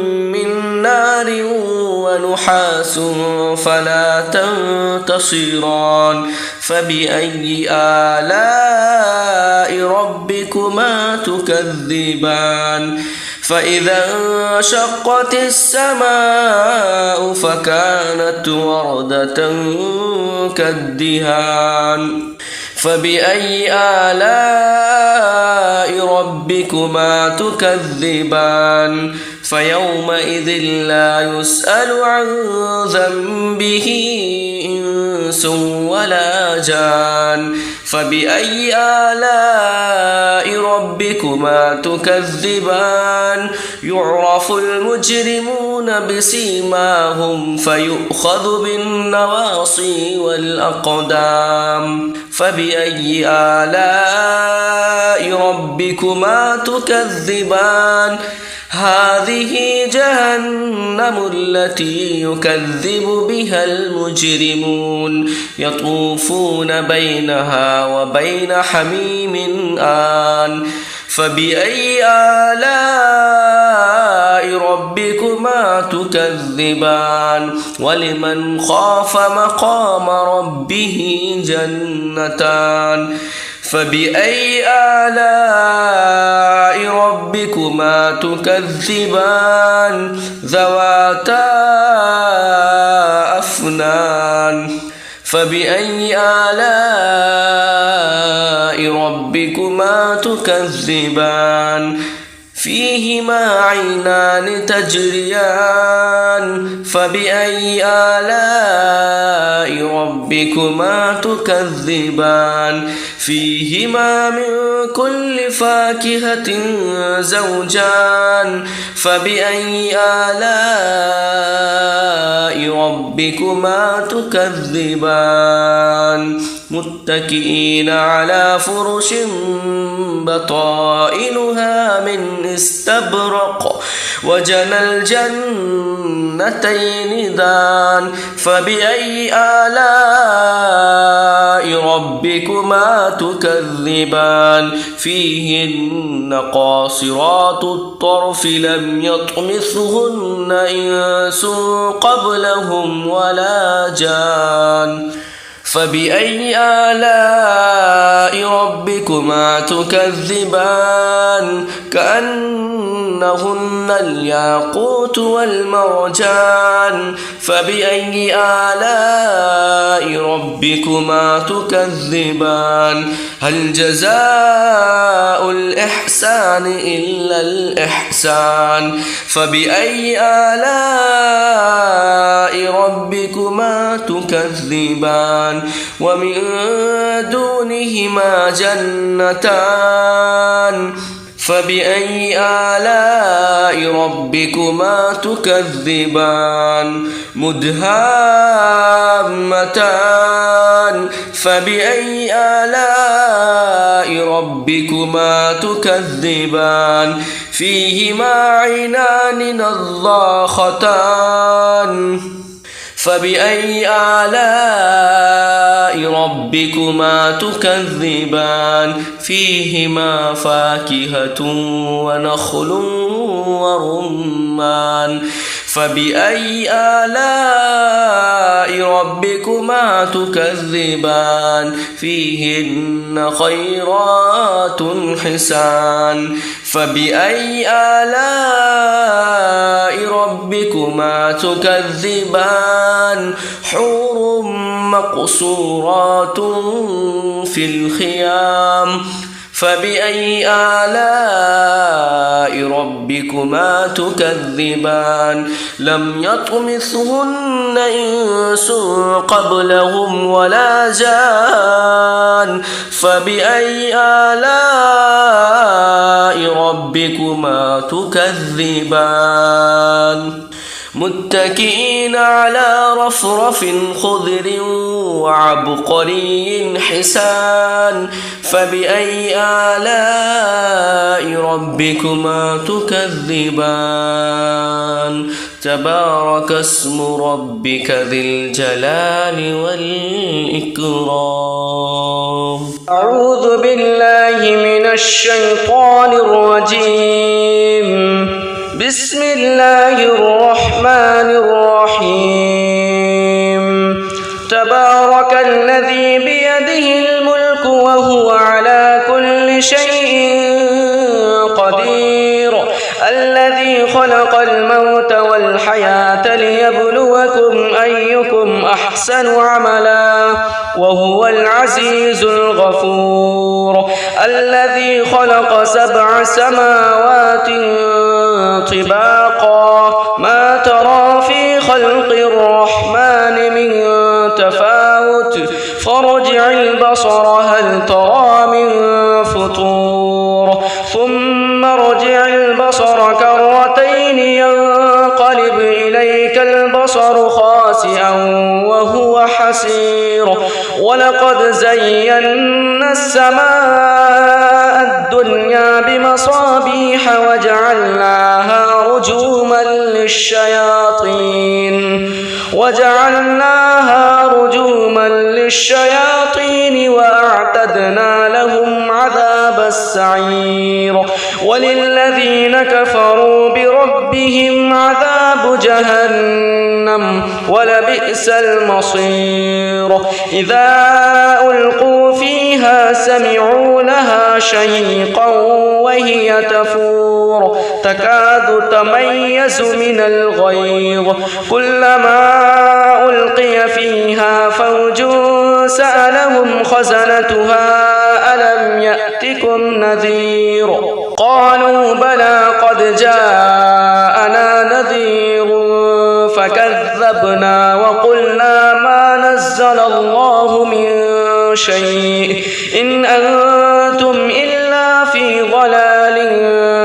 من نار ونحاس فلا تنتصران فبأي آلاء ربكما تكذبان فإذا انشقت السماء فكانت وردة كالدهان فبأي آلاء ربكما تكذبان فيومئذ لا يسأل عن ذنبه إنس ولا جان فبأي آلاء ربكما تكذبان يعرف المجرمون بسيماهم فيؤخذ بالنواصي والأقدام فبأي آلاء ربكما تكذبان هذه جهنم التي يكذب بها المجرمون يطوفون بينها وبين حميم آن فبأي آلاء ربكما تكذبان ولمن خاف مقام ربه جنتان فبأي آلاء ربكما تكذبان ذواتا أفنان فبأي آلاء ربكما تكذبان فيهما عينان تجريان فبأي آلاء ربكما تكذبان فيهما من كل فاكهة زوجان فبأي آلاء ربكما تكذبان متكئين على فرش بطائنها من استبرق وجنى الجنتين دان فبأي آلاء ربكما تكذبان فيهن قاصرات الطرف لم يطمثهن إنس قبلهم ولا جان فبأي آلاء ربكما تكذبان كأنهن الياقوت والمرجان فبأي آلاء ربكما تكذبان هل جزاء الإحسان إلا الإحسان فبأي آلاء ربكما تكذبان ومن دونهما جنتان فبأي آلاء ربكما تكذبان مدهامتان فبأي آلاء ربكما تكذبان فيهما عينان نضاختان فبأي آلاء ربكما تكذبان فيهما فاكهة ونخل ورمان فبأي آلاء ربكما تكذبان فيهن خيرات حسان فبأي آلاء ربكما تكذبان حور مقصورات في الخيام فبأي آلاء ربكما تكذبان لم يطمثهن إنس قبلهم ولا جان فبأي آلاء ربكما تكذبان متكئين على رفرف خضر وعبقري حسان فبأي آلاء ربكما تكذبان تبارك اسم ربك ذي الجلال والإكرام أعوذ بالله من الشيطان الرجيم بسم الله الرحمن الرحيم تبارك الذي بيده الملك وهو على كل شيء قدير الذي خلق الموت والحياة ليبلوكم أيكم أحسن عملا وهو العزيز الغفور الذي خلق 7 سماوات طباقا ما ترى في خلق الرحمن من تفاوت فارجع البصر هل ترى من فطور ثم ارجع البصر كرتين ينقلب إليك البصر خاسئا وهو حسير ولقد زينا السماء الدنيا بمصابيح وجعلناها رجوما للشياطين وأعتدنا لهم عذاب السعير وللذين كفروا بربهم عذاب جهنم ولبئس المصير إذا ألقوا فيها سمعوا لها شهيقا وهي تفور تكاد تميز من الغيظ كلما ألقي فيها فوج سألهم خزنتها ألم يأتكم نذير قالوا بلى قد جاءنا نذير فكذبنا وقلنا ما نزل الله من شيء إن أنتم إلا في ضلال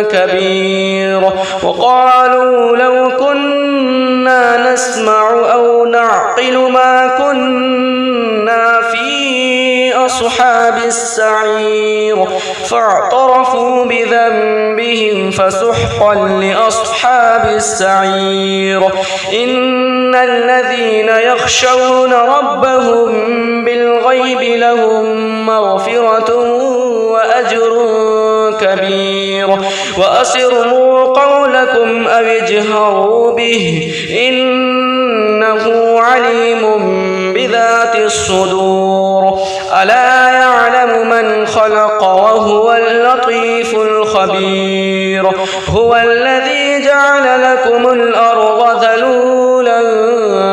كبير وقالوا لو كنا نسمع أو نعقل ما كنا في أصحاب السعير فاعترفوا بذنبهم فسحقا لأصحاب السعير إن الذين يخشون ربهم بالغيب لهم مغفرة وأجر كبير وأسروا قولكم أو اجهروا به إنه عليم بذات الصدور ألا يعلم من خلق وهو اللطيف الخبير هو الذي جعل لكم الأرض ذلولا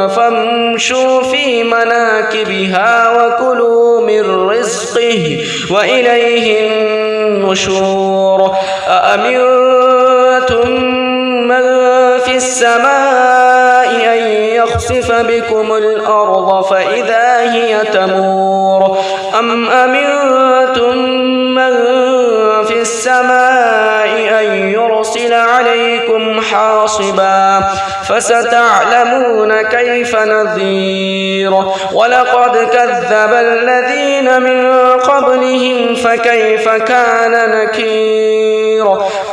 فامشوا في مناكبها وكلوا من رزقه وإليه النشور أأمنتم من في السماء أن يخسف بكم الأرض فإذا هي تمور أم أمنتم من في السماء أن يرسل عليكم حاصبا فستعلمون كيف نذير ولقد كذب الذين من قبلهم فكيف كان نكير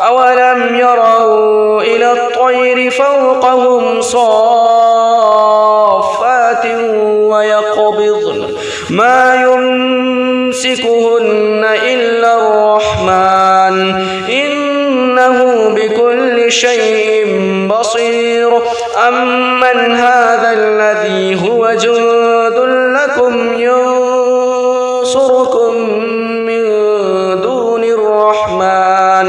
أولم يروا إلى الطير فوقهم صافات ويقبضن ما يمسكهن إلا الرحمن إنه بكل شيء بصير أمن هذا الذي هو جند لكم ينصركم من دون الرحمن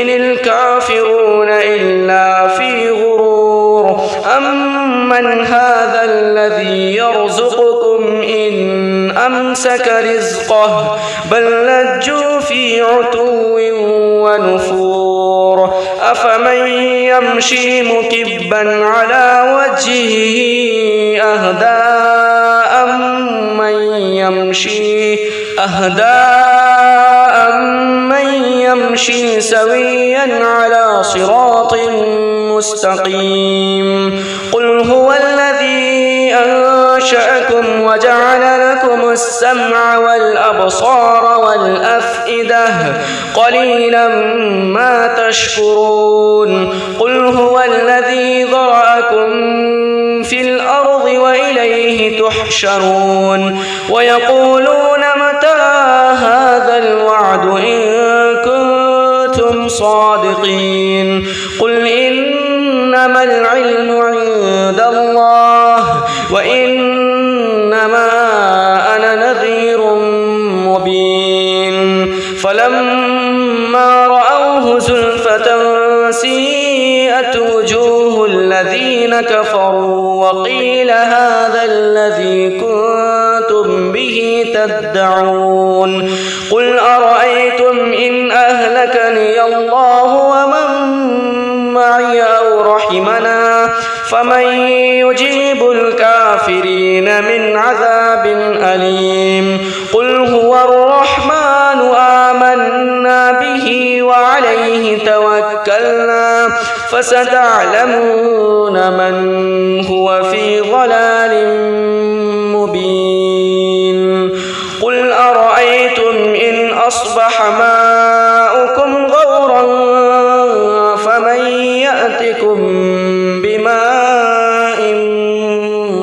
إن الكافرون إلا في غرور أمن هذا الذي يرزقكم إن أمسك رزقه بل لجوا في عتو ونفور أفمن يمشي مكبا على وجهه أهدى أمن يمشي سويا على صراط مستقيم قل هو الذي أنشأكم وجعل لكم السمع والأبصار والأفئدة قليلا ما تشكرون قل هو الذي ذرأكم في الأرض وإليه تحشرون ويقولون متى هذا الوعد إن كنتم صادقين قل إنما العلم عند الله وإنما أنا نذير مبين فلما رأوه زلفة سيئت وجوه الذين كفروا وقيل هذا الذي كنتم به تدعون قل أرأيتم إن أهلكني الله ومن معي أو رحمنا فمن يجيب الكافرين من عذاب أليم قل هو الرحمن آمنا به وعليه توكلنا فستعلمون من هو في ضلال مبين قل أرأيتم إن أصبح ماؤكم غورا فمن يأتكم بماء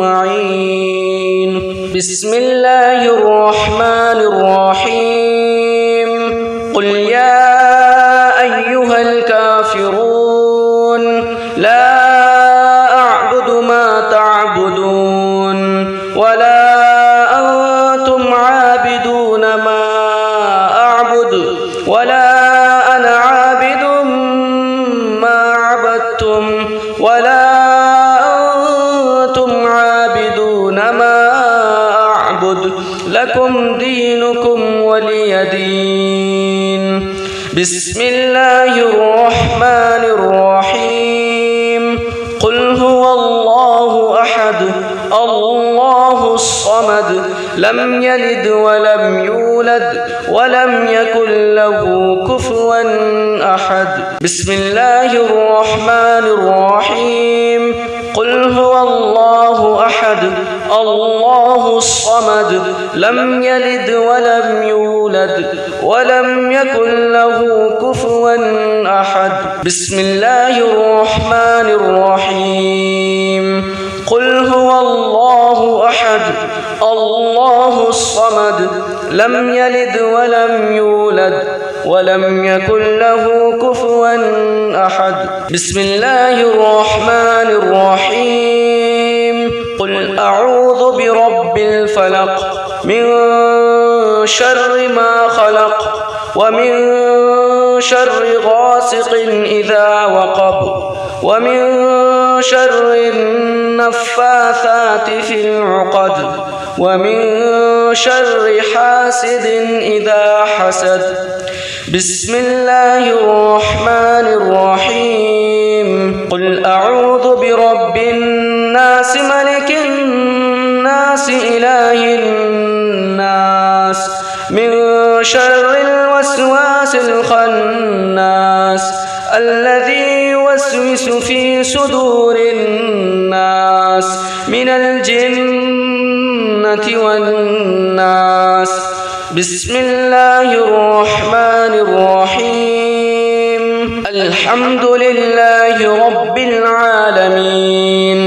معين بسم الله الرحمن الرحيم قل يا أيها الكافرون لا أعبد ما تعبدون ولا أنتم عابدون ما أعبد ولا أنا عابد ما عبدتم ولا أنتم عابدون ما أعبد لكم دينكم ولي دين. بسم الله الرحمن الرحيم. قل هو الله أحد الله الصمد لم يلد ولم يولد ولم يكن له كفوا أحد. بسم الله الرحمن الرحيم. قل هو الله أحد الله الصمد لم يلد ولم يولد ولم يكن له كفوا أحد. بسم الله الرحمن الرحيم. قل هو الله أحد الله الصمد لم يلد ولم يولد ولم يكن له كفوا أحد. بسم الله الرحمن الرحيم. قل أعوذ برب الفلق من شر ما خلق ومن شر غاسق إذا وقب ومن شر النفاثات في العقد ومن شر حاسد إذا حسد. بسم الله الرحمن الرحيم. قل أعوذ برب الناس ملك الناس إله الناس من شر الوسواس الخناس الذي يوسوس في صدور الناس من الجنة والناس. بسم الله الرحمن الرحيم. الحمد لله رب العالمين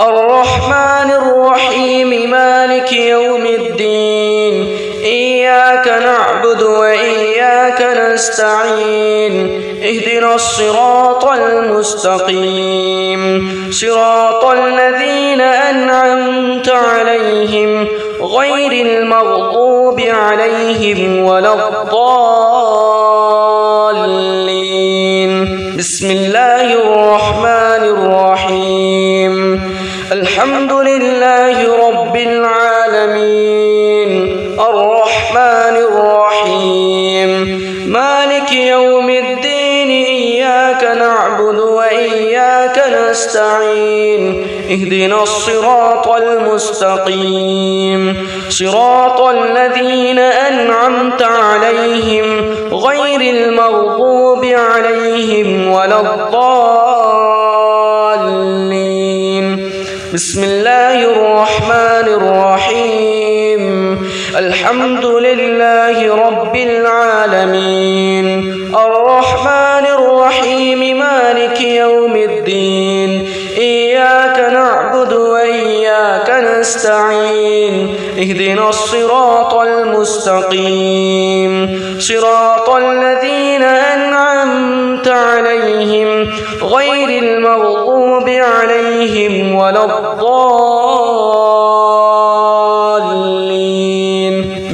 الرحمن الرحيم مالك يوم الدين إياك نعبد وإياك نستعين اهدنا الصراط المستقيم صراط الذين أنعمت عليهم غير المغضوب عليهم ولا الضالين. بسم الله الرحمن الرحيم. الحمد لله رب العالمين الرحمن الرحيم مالك يوم الدين إياك نعبد وإياك نستعين اهدنا الصراط المستقيم صراط الذين أنعمت عليهم غير المغضوب عليهم ولا الضالين. بسم الله الرحمن الرحيم. الحمد لله رب العالمين الرحمن الرحيم مالك يوم الدين إياك نعبد وإياك نستعين اهدنا الصراط المستقيم صراط الذين أنعمت عليهم غير المغضوب عليهم ولا الضالين.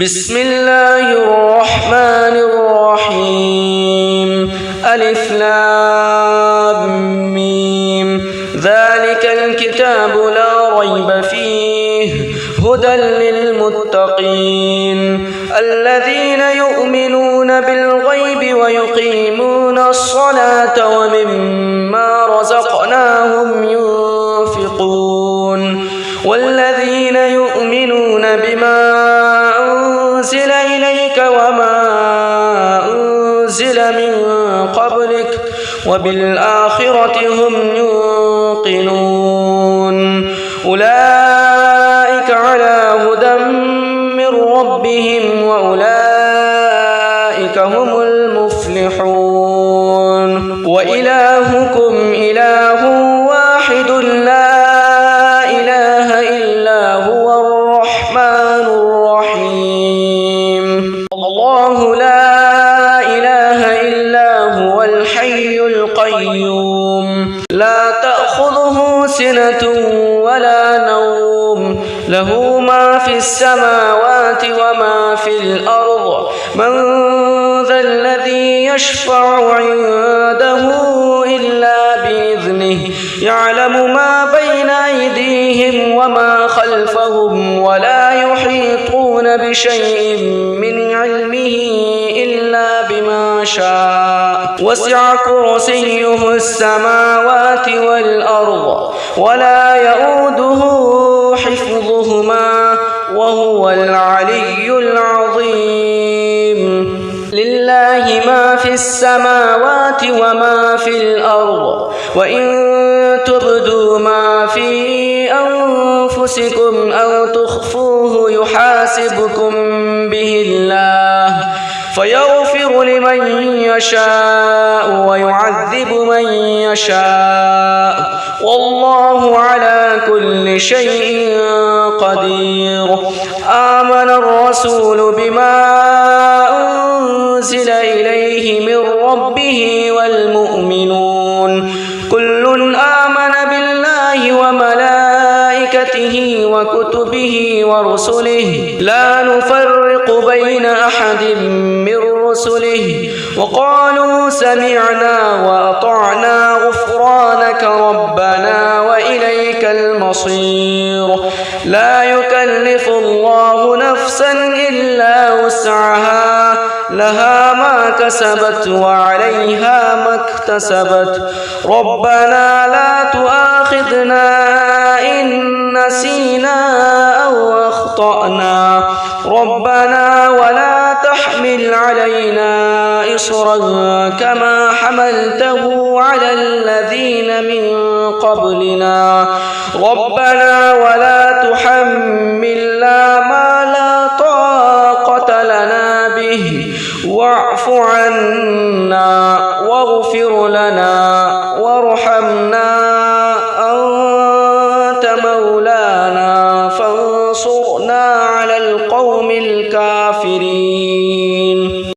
بسم الله الرحمن الرحيم. ألف لام ميم ذلك الكتاب لا ريب فيه هدى للمتقين الذين يؤمنون بالغيب ويقيمون الصلاة ومما رزقناهم ينفقون والذين يؤمنون بما أنزل إليك وما أنزل من قبلك وبالآخرة هم يوقنون أولئك على هدى من ربهم وأولئك هم المفلحون. وإلهكم إله واحد لا إله إلا هو الرحمن الرحيم. الله لا إله إلا هو الحي القيوم لا تأخذه سنة ولا نوم له ما في السماوات وما في الأرض من ذا الذي يشفع عنده إلا بإذنه يعلم ما بين أيديهم وما خلفهم ولا يحيطون يحيطون بشيء من علمه إلا بما شاء وسع كرسيه السماوات والأرض ولا يؤوده حفظهما وهو العلي العظيم لله ما في السماوات وما في الأرض وإن تبدوا ما في أنفسكم أو تخفوه يحاسبكم به الله فيغفر لمن يشاء ويعذب من يشاء والله على كل شيء قدير آمن الرسول بما أنزل إليه من ربه والمؤمنون كل آمن بالله وملائكته وكتبه ورسله لا نفرق بين أحد من رسله وقالوا سمعنا وأطعنا غفرانك ربنا وإليك المصير لا يكلف الله نفسا إلا وسعها لها ما كسبت وعليها ما اكتسبت ربنا لا تؤاخذنا إن نسينا أو أخطأنا ربنا ولا تحمل علينا إصرا كما حملته على الذين من قبلنا ربنا ولا تحملنا ما لا طاقة لنا به واعف عنا